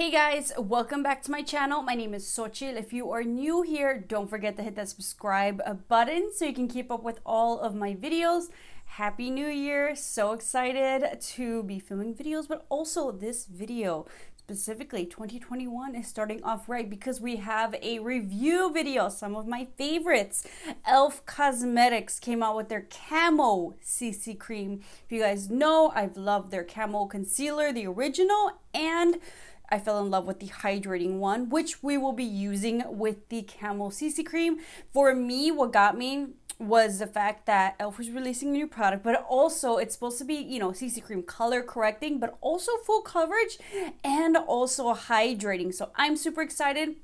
Hey guys, welcome back to my channel. My name is Xochitl. If you are new here, don't forget to hit that subscribe button so you can keep up with all of my videos. Happy New Year. So excited to be filming videos, but also this video, specifically 2021 is starting off right because we have a review video. Some of my favorites. e.l.f. Cosmetics came out with their Camo CC cream. If you guys know, I've loved their Camo concealer, the original, and I fell in love with the hydrating one, which we will be using with the Camo CC cream. For me, what got me was the fact that e.l.f. was releasing a new product, but also it's supposed to be, you know, CC cream color correcting, but also full coverage and also hydrating. So I'm super excited.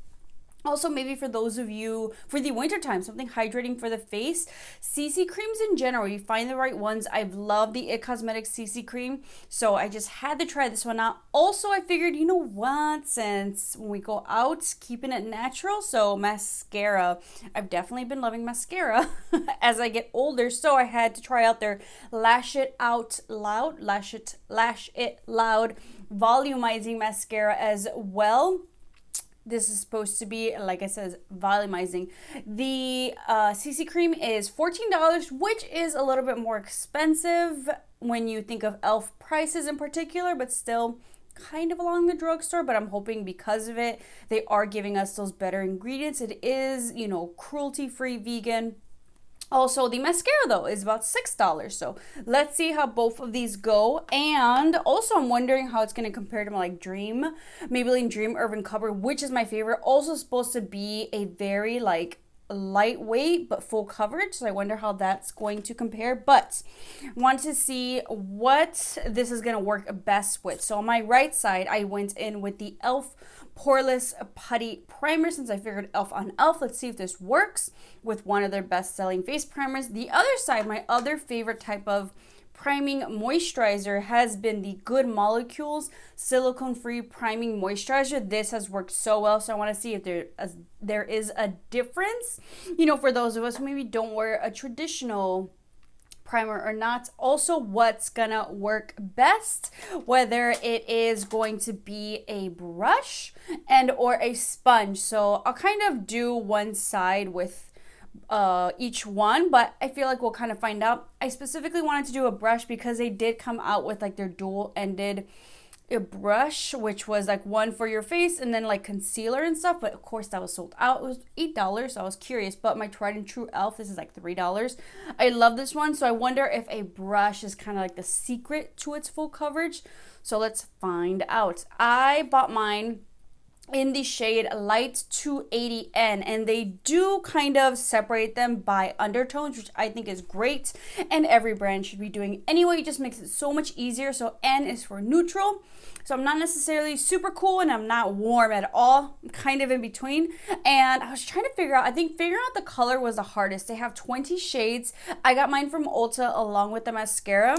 Also, maybe for those of you, for the winter time, something hydrating for the face. CC creams in general, you find the right ones. I've loved the IT Cosmetics CC cream, so I just had to try this one out. Also, I figured, you know what, since when we go out, keeping it natural, so mascara. I've definitely been loving mascara as I get older, so I had to try out their Lash It Loud Volumizing mascara as well. This is supposed to be, like I said, volumizing. The CC cream is $14, which is a little bit more expensive when you think of e.l.f. prices in particular, but still kind of along the drugstore. But I'm hoping because of it, they are giving us those better ingredients. It is, you know, cruelty-free, vegan. Also, the mascara, though, is about $6. So let's see how both of these go. And also, I'm wondering how it's going to compare to my, like, Maybelline Dream Urban Cover, which is my favorite. Also supposed to be a very, like, lightweight but full coverage. So I wonder how that's going to compare. But want to see what this is going to work best with. So on my right side, I went in with the e.l.f. Poreless Putty Primer, since I figured e.l.f. on e.l.f. Let's see if this works with one of their best-selling face primers. The other side, my other favorite type of priming moisturizer has been the Good Molecules silicone-free priming moisturizer. This has worked so well, so I want to see if there is a difference, you know, for those of us who maybe don't wear a traditional primer or not. Also, what's gonna work best, whether it is going to be a brush and or a sponge. So I'll kind of do one side with each one, but I feel like we'll kind of find out. I specifically wanted to do a brush because they did come out with like their dual-ended brush, which was like one for your face and then like concealer and stuff, but of course that was sold out. It was $8, so I was curious, but my tried and true e.l.f. this is like $3. I love this one, so I wonder if a brush is kind of like the secret to its full coverage. So let's find out. I bought mine in the shade Light 280N, and they do kind of separate them by undertones, which I think is great, and every brand should be doing anyway. It just makes it so much easier. So N is for neutral, so I'm not necessarily super cool and I'm not warm at all. I'm kind of in between. And I was trying to figure out, I think figuring out the color was the hardest. They have 20 shades. I got mine from Ulta along with the mascara,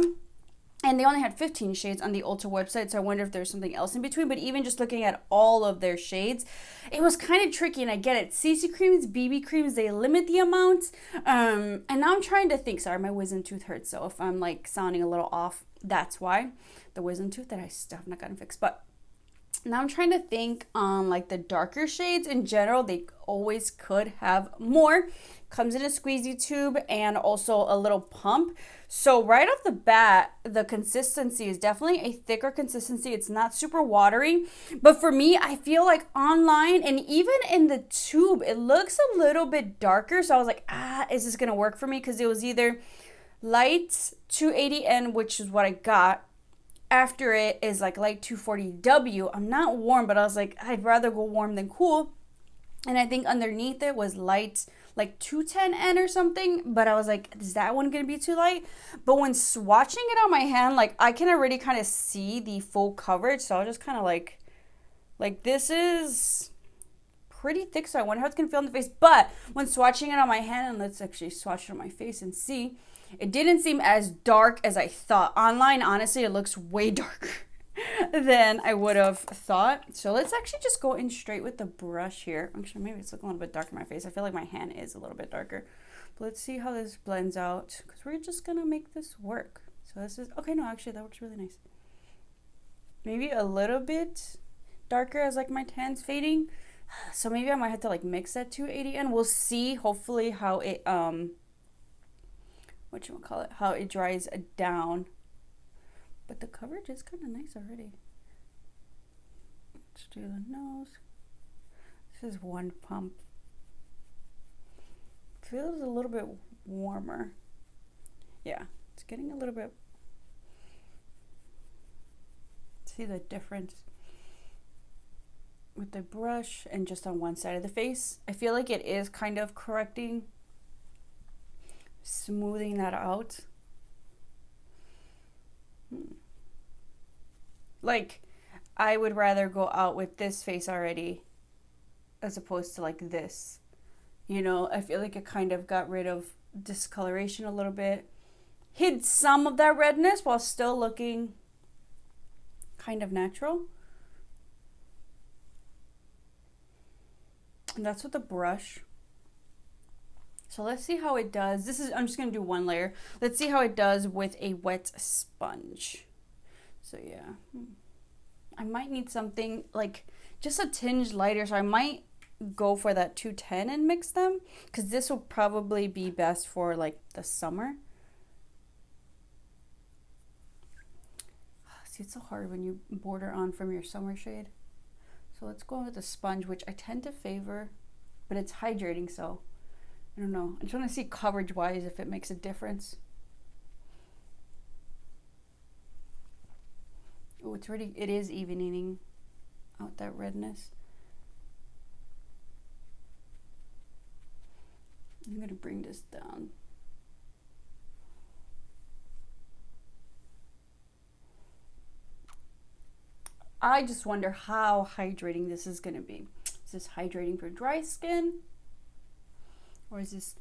and they only had 15 shades on the Ulta website, so I wonder if there's something else in between. But even just looking at all of their shades, it was kind of tricky, and I get it. CC creams, BB creams, they limit the amount. And now I'm trying to think. Sorry, my wisdom tooth hurts, so if I'm like sounding a little off, that's why. The wisdom tooth that I still have not gotten fixed. But now I'm trying to think on like the darker shades in general. They always could have more. Comes in a squeezy tube and also a little pump. So right off the bat, the consistency is definitely a thicker consistency. It's not super watery. But for me, I feel like online and even in the tube, it looks a little bit darker. So I was like, is this going to work for me? Because it was either Light 280N, which is what I got. After it is like Light 240W. I'm not warm, but I was like, I'd rather go warm than cool. And I think underneath it was Light like 210N or something, but I was like, is that one gonna be too light? But when swatching it on my hand, like I can already kind of see the full coverage, so I was just kind of like this is pretty thick, so I wonder how it's gonna feel on the face. But when swatching it on my hand, and let's actually swatch it on my face and see, it didn't seem as dark as I thought. Online, honestly, it looks way darker than I would have thought. So let's actually just go in straight with the brush here. Actually, maybe it's looking a little bit dark in my face. I feel like my hand is a little bit darker. But let's see how this blends out, because we're just gonna make this work. So this is, okay, no, actually that works really nice. Maybe a little bit darker as like my tan's fading. So maybe I might have to like mix that 280 and we'll see hopefully how it whatchamacallit, how it dries down. But the coverage is kind of nice already. Let's do the nose. This is one pump. Feels a little bit warmer. Yeah, it's getting a little bit. See the difference with the brush and just on one side of the face. I feel like it is kind of correcting, smoothing that out. Like, I would rather go out with this face already as opposed to like this. You know, I feel like it kind of got rid of discoloration a little bit, hid some of that redness while still looking kind of natural. And that's with the brush. So let's see how it does. I'm just gonna do one layer. Let's see how it does with a wet sponge. So yeah, I might need something like just a tinge lighter. So I might go for that 210 and mix them, because this will probably be best for like the summer. See, it's so hard when you border on from your summer shade. So let's go with the sponge, which I tend to favor, but it's hydrating, so I don't know. I just want to see coverage wise if it makes a difference. Oh, it is evening out that redness. I'm gonna bring this down. I just wonder how hydrating this is gonna be. Is this hydrating for dry skin? Or is this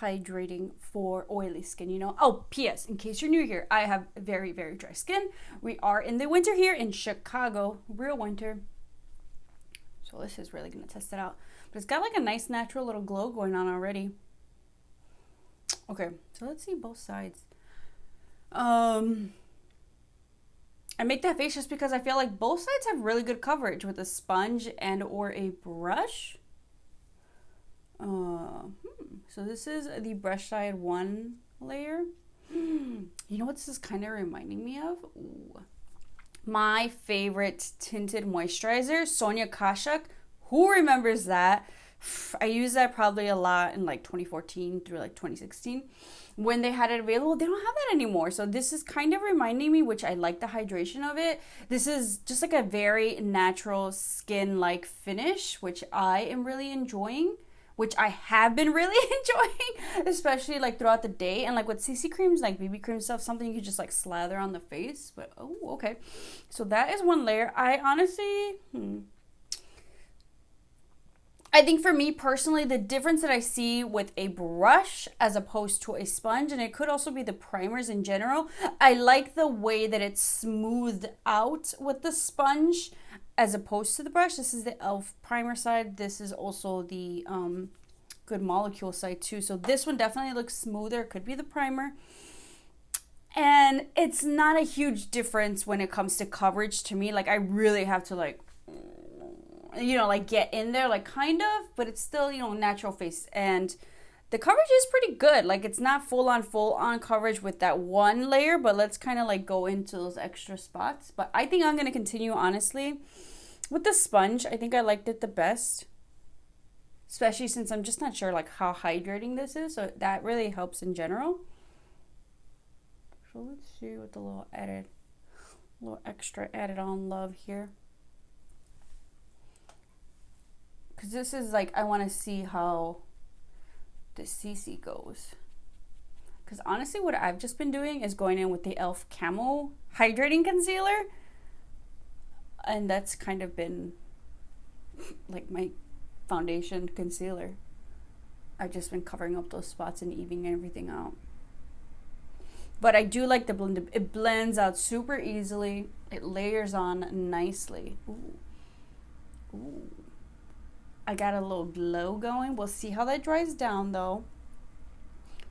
hydrating for oily skin, you know? Oh, P.S. in case you're new here, I have very, very dry skin. We are in the winter here in Chicago, real winter. So this is really gonna test it out. But it's got like a nice natural little glow going on already. Okay, so let's see both sides. I make that face just because I feel like both sides have really good coverage with a sponge and or a brush. So this is the brush side one layer. You know what this is kind of reminding me of? Ooh. My favorite tinted moisturizer, Sonia Kashuk. Who remembers that? I used that probably a lot in like 2014 through like 2016 when they had it available. They don't have that anymore. So this is kind of reminding me, which I like the hydration of it. This is just like a very natural skin-like finish, which I am really enjoying, which I have been really enjoying, especially like throughout the day. And like with CC creams, like BB cream stuff, something you could just like slather on the face. But oh, okay. So that is one layer. I honestly, I think for me personally, the difference that I see with a brush as opposed to a sponge, and it could also be the primers in general, I like the way that it's smoothed out with the sponge as opposed to the brush. This is the e.l.f. primer side. This is also the Good Molecule side too. So this one definitely looks smoother. Could be the primer. And it's not a huge difference when it comes to coverage to me. Like I really have to like, you know, like get in there, like kind of, but it's still, you know, natural face. And the coverage is pretty good. Like it's not full on coverage with that one layer, but let's kind of like go into those extra spots. But I think I'm going to continue honestly with the sponge. I think I liked it the best, especially since I'm just not sure like how hydrating this is. So that really helps in general. So let's see what the little extra added on love here. Because this is like, I want to see how the CC goes. Because honestly, what I've just been doing is going in with the e.l.f. Camo Hydrating Concealer. And that's kind of been like my foundation concealer. I've just been covering up those spots and evening everything out. But I do like the blend. It blends out super easily. It layers on nicely. Ooh. Ooh. I got a little glow going. We'll see how that dries down though.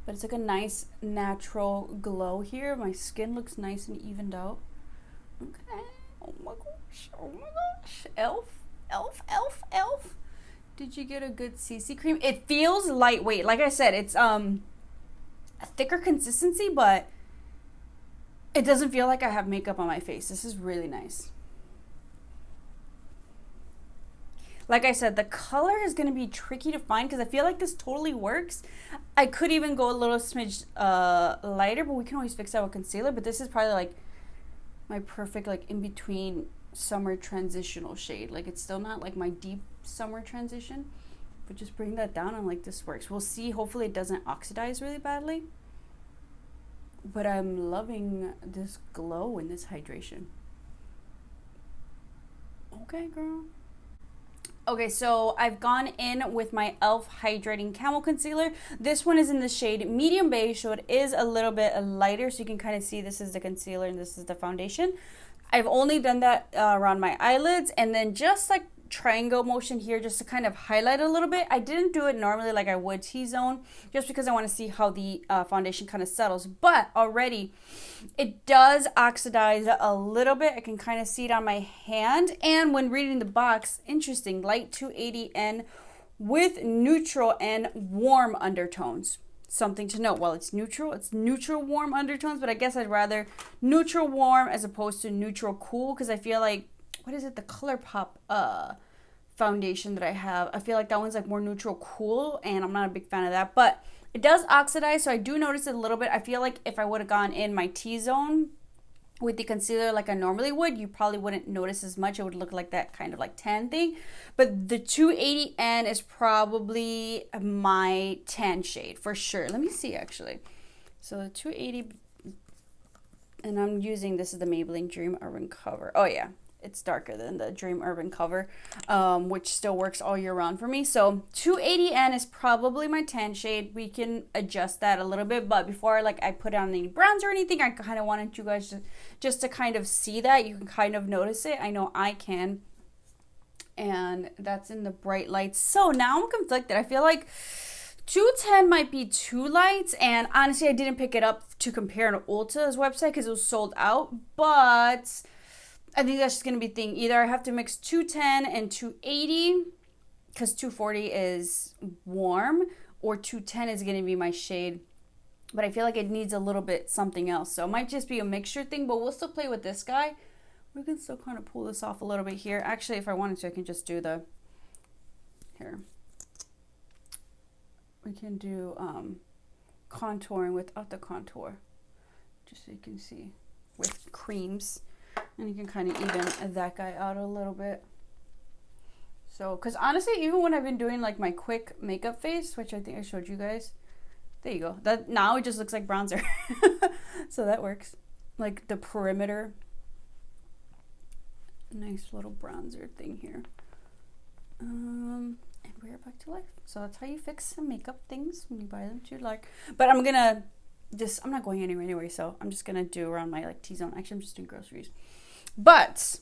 But it's like a nice natural glow here. My skin looks nice and evened out. Okay. Oh my gosh. Oh my Lash? e.l.f? Did you get a good CC cream? It feels lightweight. Like I said, it's a thicker consistency, but it doesn't feel like I have makeup on my face. This is really nice. Like I said, the color is going to be tricky to find because I feel like this totally works. I could even go a little smidge lighter, but we can always fix that with concealer. But this is probably like my perfect like in between summer transitional shade. Like it's still not like my deep summer transition, but just bring that down and like this works. We'll see. Hopefully it doesn't oxidize really badly. But I'm loving this glow and this hydration. Okay, girl. Okay, so I've gone in with my e.l.f. Hydrating Camo Concealer. This one is in the shade Medium Beige, so it is a little bit lighter, so you can kind of see this is the concealer and this is the foundation. I've only done that around my eyelids, and then just like triangle motion here just to kind of highlight a little bit. I didn't do it normally like I would T-zone just because I want to see how the foundation kind of settles, but already it does oxidize a little bit. I can kind of see it on my hand, and when reading the box, interesting, light 280N with neutral and warm undertones. Something to note. While it's neutral warm undertones, but I guess I'd rather neutral warm as opposed to neutral cool, because I feel like, what is it, the ColourPop foundation that I have, I feel like that one's like more neutral cool, and I'm not a big fan of that, but it does oxidize, so I do notice it a little bit. I feel like if I would have gone in my T-zone with the concealer like I normally would, you probably wouldn't notice as much. It would look like that kind of like tan thing, but the 280N is probably my tan shade for sure. Let me see actually. So the 280, and I'm using, this is the Maybelline Dream Urban Cover. Oh yeah, it's darker than the Dream Urban Cover, which still works all year round for me. So 280N is probably my tan shade. We can adjust that a little bit, but before like I put on any browns or anything, I kind of wanted you guys to just to kind of see that. You can kind of notice it. I know I can. And that's in the bright lights. So now I'm conflicted. I feel like 210 might be too light, and honestly I didn't pick it up to compare on Ulta's website because it was sold out, but I think that's just going to be the thing. Either I have to mix 210 and 280 because 240 is warm, or 210 is going to be my shade. But I feel like it needs a little bit something else. So it might just be a mixture thing, but we'll still play with this guy. We can still kind of pull this off a little bit here. Actually, if I wanted to, I can just do the, here. We can do contouring without the contour, just so you can see, with creams. And you can kind of even that guy out a little bit. So, because honestly, even when I've been doing like my quick makeup face, which I think I showed you guys, there you go. That now it just looks like bronzer. So that works. Like the perimeter. Nice little bronzer thing here. And we're back to life. So that's how you fix some makeup things when you buy them to like. But I'm gonna just, I'm not going anywhere anyway, so I'm just gonna do around my like T-zone. Actually, I'm just doing groceries. But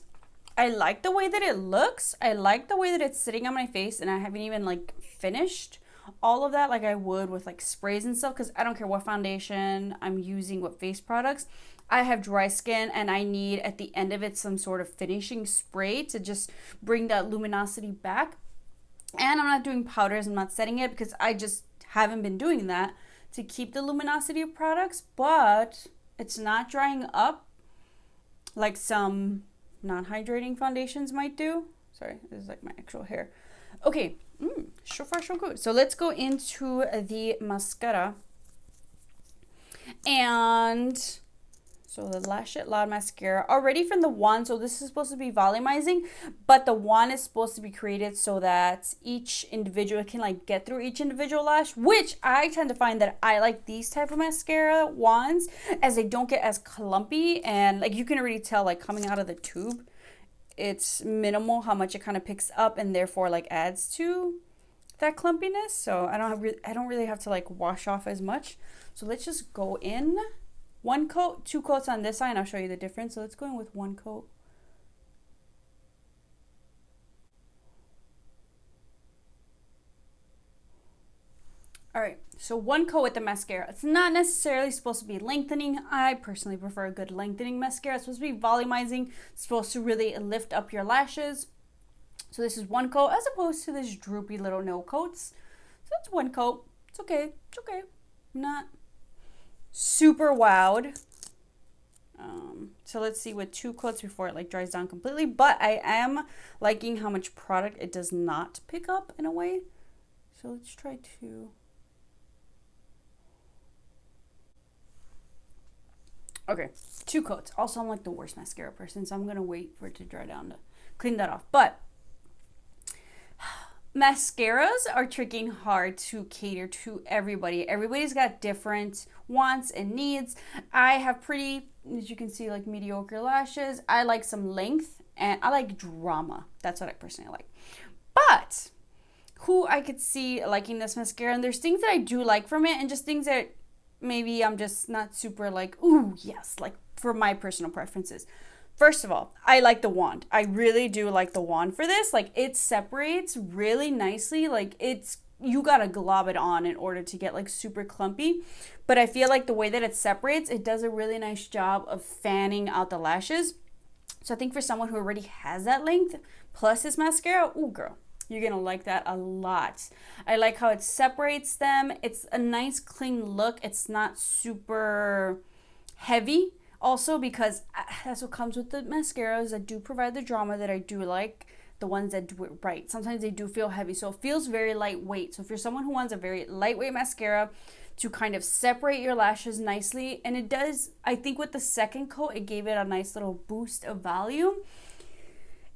I like the way that it looks. I like the way that it's sitting on my face, and I haven't even like finished all of that like I would with like sprays and stuff, because I don't care what foundation I'm using, what face products. I have dry skin, and I need at the end of it some sort of finishing spray to just bring that luminosity back. And I'm not doing powders, I'm not setting it, because I just haven't been doing that to keep the luminosity of products, but it's not drying up like some non-hydrating foundations might do. Sorry, this is like my actual hair. Okay, so far so good. So let's go into the mascara. And so the Lash It Loud mascara, already from the wand. So this is supposed to be volumizing, but the wand is supposed to be created so that each individual can like get through each individual lash, which I tend to find that I like these type of mascara wands, as they don't get as clumpy, and like you can already tell like coming out of the tube, it's minimal how much it kind of picks up, and therefore like adds to that clumpiness. So I don't really have to like wash off as much. So let's just go in. One coat, two coats on this side, and I'll show you the difference. So let's go in with one coat. All right, so one coat with the mascara. It's not necessarily supposed to be lengthening. I personally prefer a good lengthening mascara. It's supposed to be volumizing. It's supposed to really lift up your lashes. So this is one coat as opposed to this droopy little no coats. So that's one coat. It's okay. It's okay. Not super wowed. So let's see with 2 coats before it like dries down completely. But I am liking how much product it does not pick up in a way. So let's try to. Okay, 2 coats. Also, I'm like the worst mascara person, so I'm gonna wait for it to dry down to clean that off. But mascaras are tricky hard to cater to everybody. Everybody's got different wants and needs. I have pretty, as you can see, like mediocre lashes. I like some length and I like drama. That's what I personally like. But who I could see liking this mascara, and there's things that I do like from it and just things that maybe I'm just not super like, ooh, yes, like for my personal preferences. First of all, I like the wand. I really do like the wand for this. Like it separates really nicely. Like you gotta glob it on in order to get like super clumpy. But I feel like the way that it separates, it does a really nice job of fanning out the lashes. So I think for someone who already has that length, plus this mascara, ooh girl, you're gonna like that a lot. I like how it separates them. It's a nice clean look. It's not super heavy. Also, because that's what comes with the mascaras that do provide the drama that I do like, the ones that do it right. Sometimes they do feel heavy, so it feels very lightweight. So if you're someone who wants a very lightweight mascara to kind of separate your lashes nicely, and it does, I think with the second coat, it gave it a nice little boost of volume.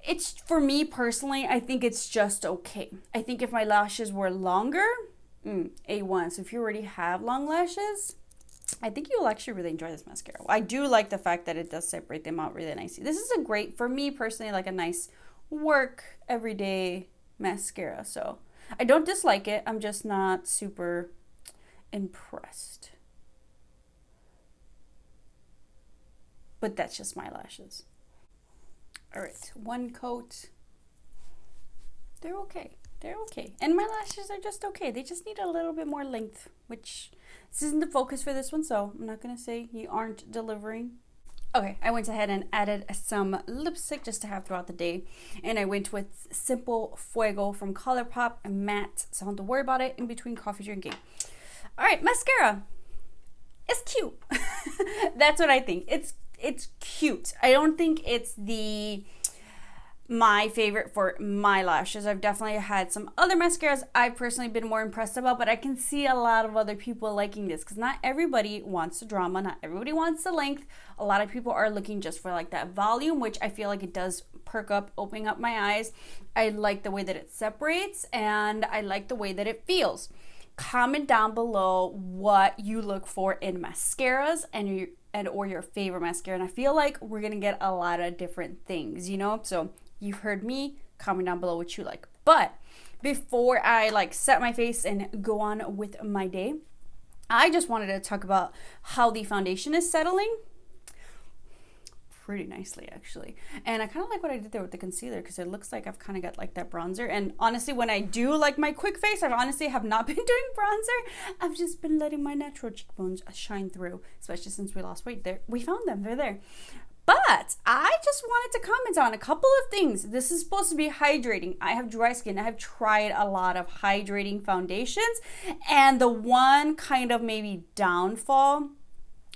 It's, for me personally, I think it's just okay. I think if my lashes were longer, A1. So if you already have long lashes, I think you'll actually really enjoy this mascara. I do like the fact that it does separate them out really nicely. This is a great, for me personally, like a nice work everyday mascara. So I don't dislike it. I'm just not super impressed. But that's just my lashes. All right, 1 coat. They're okay. They're okay. And my lashes are just okay. They just need a little bit more length, which this isn't the focus for this one, so I'm not going to say you aren't delivering. Okay, I went ahead and added some lipstick just to have throughout the day. And I went with Simple Fuego from ColourPop matte, so I don't have to worry about it in between coffee drinking. All right, mascara. It's cute. That's what I think. It's cute. I don't think it's my favorite for my lashes. I've definitely had some other mascaras I've personally been more impressed about, but I can see a lot of other people liking this because not everybody wants the drama, not everybody wants the length. A lot of people are looking just for like that volume, which I feel like it does perk up, opening up my eyes. I like the way that it separates and I like the way that it feels. Comment down below what you look for in mascaras or your favorite mascara, and I feel like we're gonna get a lot of different things, you know. So you've heard me, comment down below what you like. But before I like set my face and go on with my day, I just wanted to talk about how the foundation is settling pretty nicely actually. And I kind of like what I did there with the concealer because it looks like I've kind of got like that bronzer. And honestly, when I do like my quick face, I honestly have not been doing bronzer. I've just been letting my natural cheekbones shine through, especially since we lost weight. There, we found them, they're there. But I just wanted to comment on a couple of things. This is supposed to be hydrating. I have dry skin. I have tried a lot of hydrating foundations, and the one kind of maybe downfall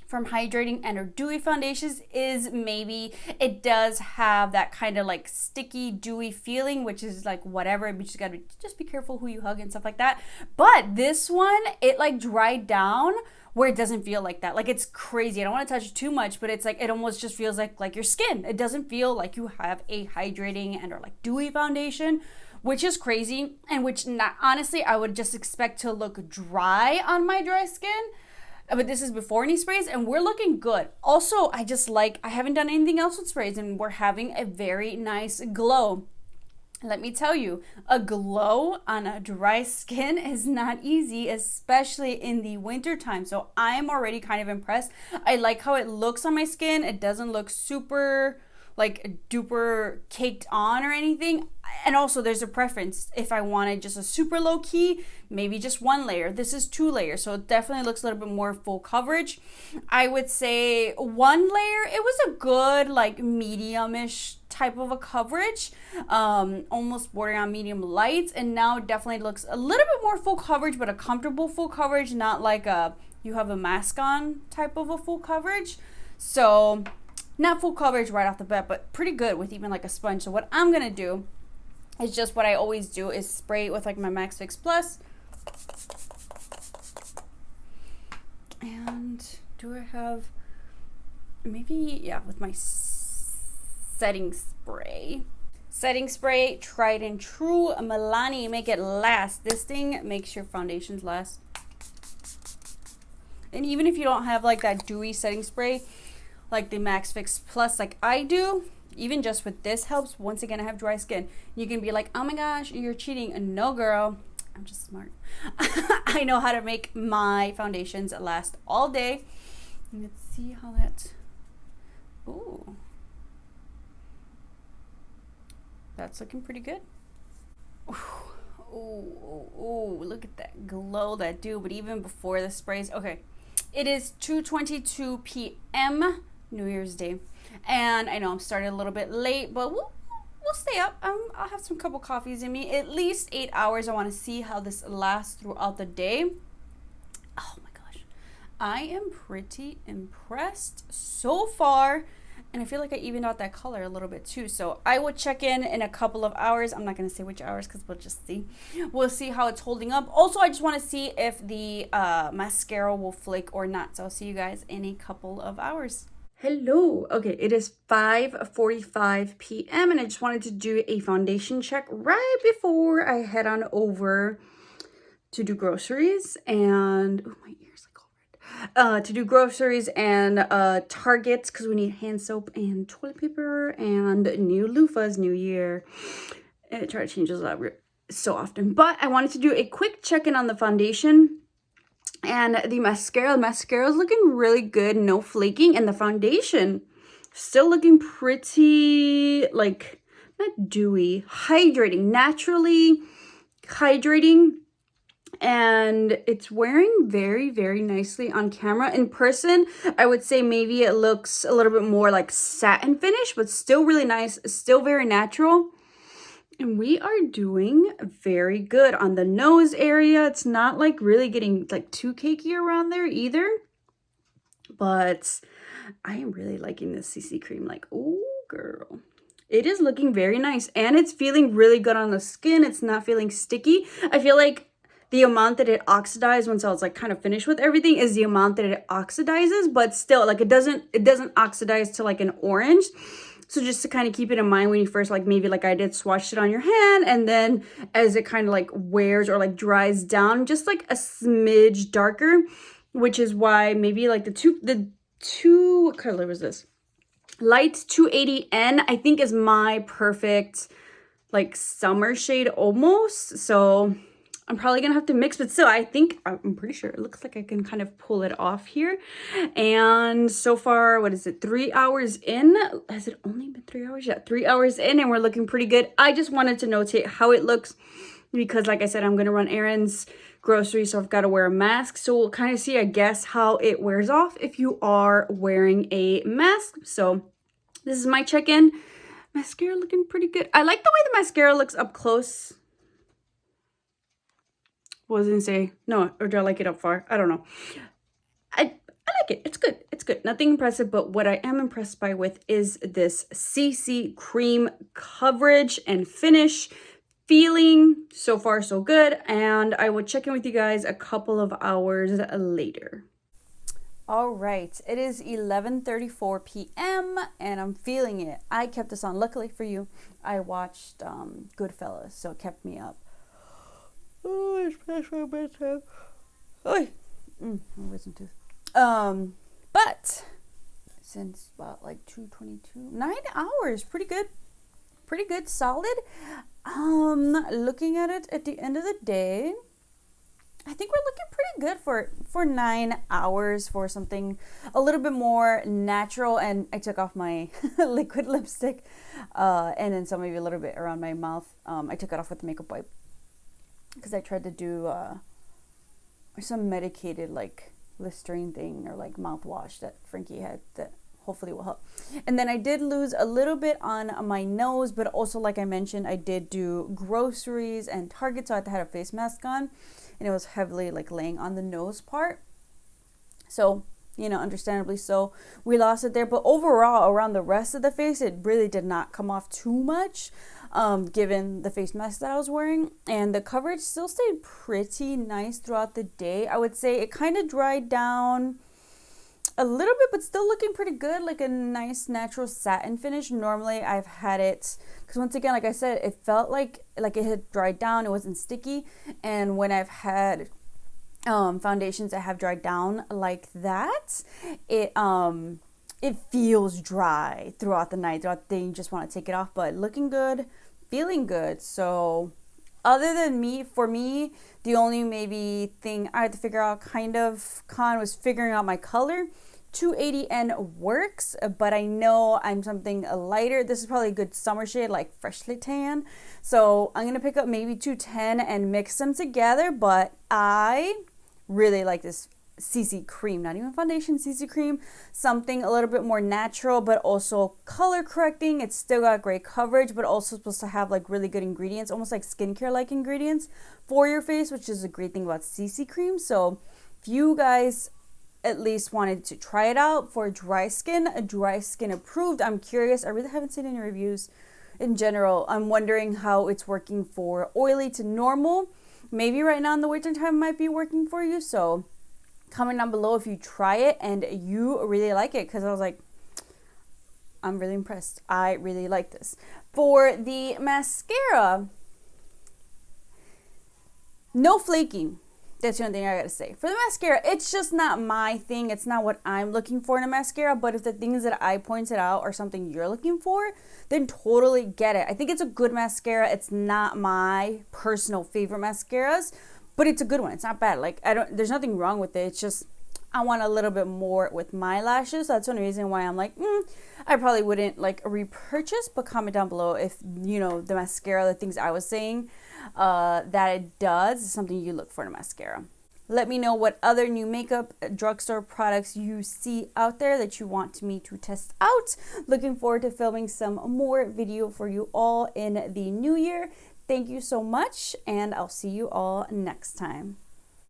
from hydrating and or dewy foundations is maybe it does have that kind of like sticky dewy feeling, which is like whatever, but you just gotta be careful who you hug and stuff like that. But this one, it like dried down where it doesn't feel like that. Like it's crazy. I don't want to touch it too much, but it's like it almost just feels like your skin. It doesn't feel like you have a hydrating and or like dewy foundation, which is crazy, and which not honestly I would just expect to look dry on my dry skin. But this is before any sprays and we're looking good. Also, I haven't done anything else with sprays and we're having a very nice glow. Let me tell you, a glow on a dry skin is not easy, especially in the winter time. So I'm already kind of impressed. I like how it looks on my skin. It doesn't look super like duper caked on or anything. And also there's a preference. If I wanted just a super low key, maybe just one layer. This is 2 layers, so it definitely looks a little bit more full coverage. I would say 1 layer, it was a good like medium-ish type of a coverage, almost bordering on medium light. And now it definitely looks a little bit more full coverage, but a comfortable full coverage, not like a you have a mask on type of a full coverage. So not full coverage right off the bat, but pretty good with even like a sponge. So what I'm gonna do is just what I always do, is spray it with like my Max Fix Plus. And do I have, maybe, yeah, with my setting spray. Setting spray, tried and true, Milani, make it last. This thing makes your foundations last. And even if you don't have like that dewy setting spray, like the Max Fix Plus like I do, even just with this helps. Once again, I have dry skin. You can be like, oh my gosh, you're cheating. No, girl, I'm just smart. I know how to make my foundations last all day. Let's see how that, ooh. That's looking pretty good. Ooh, look at that glow, that dew. But even before the sprays, okay. It is 2:22 p.m. New Year's Day. And I know I'm starting a little bit late, but we'll stay up. I'll have some couple coffees in me. At least 8 hours. I want to see how this lasts throughout the day. Oh my gosh. I am pretty impressed so far. And I feel like I evened out that color a little bit too. So I will check in a couple of hours. I'm not going to say which hours because we'll just see. We'll see how it's holding up. Also, I just want to see if the mascara will flake or not. So I'll see you guys in a couple of hours. Hello. Okay, it is 5:45 p.m. and I just wanted to do a foundation check right before I head on over to do groceries. And, oh, my ears like all red. To do groceries and Targets, because we need hand soap and toilet paper and new loofahs, new year. I try to change those out so often. But I wanted to do a quick check-in on the foundation and the mascara. The mascara is looking really good, no flaking, and the foundation still looking pretty, like, not dewy, hydrating, naturally hydrating. And it's wearing very, very nicely on camera. In person, I would say maybe it looks a little bit more like satin finish, but still really nice, still very natural. And we are doing very good on the nose area. It's not like really getting like too cakey around there either. But I am really liking this CC cream. Like, oh girl. It is looking very nice. And it's feeling really good on the skin. It's not feeling sticky. I feel like the amount that it oxidized once I was like kind of finished with everything is the amount that it oxidizes, but still like it doesn't oxidize to like an orange. So just to kind of keep it in mind when you first like maybe like I did swatch it on your hand, and then as it kind of like wears or like dries down, just like a smidge darker, which is why maybe like the two what color was this? Light 280N I think is my perfect like summer shade almost. So I'm probably gonna have to mix, but still, I'm pretty sure it looks like I can kind of pull it off here. And so far, what is it, 3 hours in? Has it only been 3 hours? Yeah, 3 hours in, and we're looking pretty good. I just wanted to notate how it looks because, like I said, I'm gonna run errands, groceries, so I've got to wear a mask. So we'll kind of see, I guess, how it wears off if you are wearing a mask. So this is my check-in. Mascara looking pretty good. I like the way the mascara looks up close. Wasn't say no, or do I like it up far? I don't know. I like it. It's good. It's good. Nothing impressive, but what I am impressed by with is this CC cream coverage and finish. Feeling so far so good, and I will check in with you guys a couple of hours later. All right, it is 11:34 p.m. and I'm feeling it. I kept this on. Luckily for you, I watched Goodfellas, so it kept me up. Oh, it's past my bedtime. Oh, my wisdom tooth. But since about like 2:22, 9 hours, pretty good, solid. Looking at it at the end of the day, I think we're looking pretty good for 9 hours for something a little bit more natural. And I took off my liquid lipstick and then some maybe a little bit around my mouth. I took it off with the makeup wipe because I tried to do some medicated like Listerine thing or like mouthwash that Frankie had that hopefully will help. And then I did lose a little bit on my nose, but also like I mentioned, I did do groceries and Target, so I had to have a face mask on, and it was heavily like laying on the nose part. So, you know, understandably so, we lost it there. But overall, around the rest of the face, it really did not come off too much, given the face mask that I was wearing. And the coverage still stayed pretty nice throughout the day. I would say it kind of dried down a little bit, but still looking pretty good, like a nice natural satin finish. Normally I've had it, because once again, like I said, it felt like it had dried down, it wasn't sticky. And when I've had foundations that have dried down like that, it feels dry throughout the night, throughout the day. You just want to take it off, but looking good, feeling good. So other than for me, the only maybe thing I had to figure out kind of was figuring out my color. 280N works, but I know I'm something lighter. This is probably a good summer shade, like freshly tan. So I'm going to pick up maybe 210 and mix them together, but I really like this CC cream, not even foundation, CC cream, something a little bit more natural, but also color correcting. It's still got great coverage, but also supposed to have like really good ingredients, almost like skincare like ingredients for your face, which is a great thing about CC cream. So if you guys at least wanted to try it out for dry skin approved, I'm curious. I really haven't seen any reviews in general. I'm wondering how it's working for oily to normal. Maybe right now in the winter time might be working for you. So comment down below if you try it and you really like it, because I was like, I'm really impressed. I really like this. For the mascara, no flaking. That's the only thing I gotta say. For the mascara, it's just not my thing. It's not what I'm looking for in a mascara. But if the things that I pointed out are something you're looking for, then totally get it. I think it's a good mascara. It's not my personal favorite mascaras, but it's a good one. It's not bad. Like, there's nothing wrong with it. It's just I want a little bit more with my lashes. That's the only reason why I'm like, I probably wouldn't like repurchase. But comment down below if you know the mascara, the things I was saying that it does is something you look for in a mascara. Let me know what other new makeup drugstore products you see out there that you want me to test out. Looking forward to filming some more video for you all in the new year. Thank you so much, and I'll see you all next time.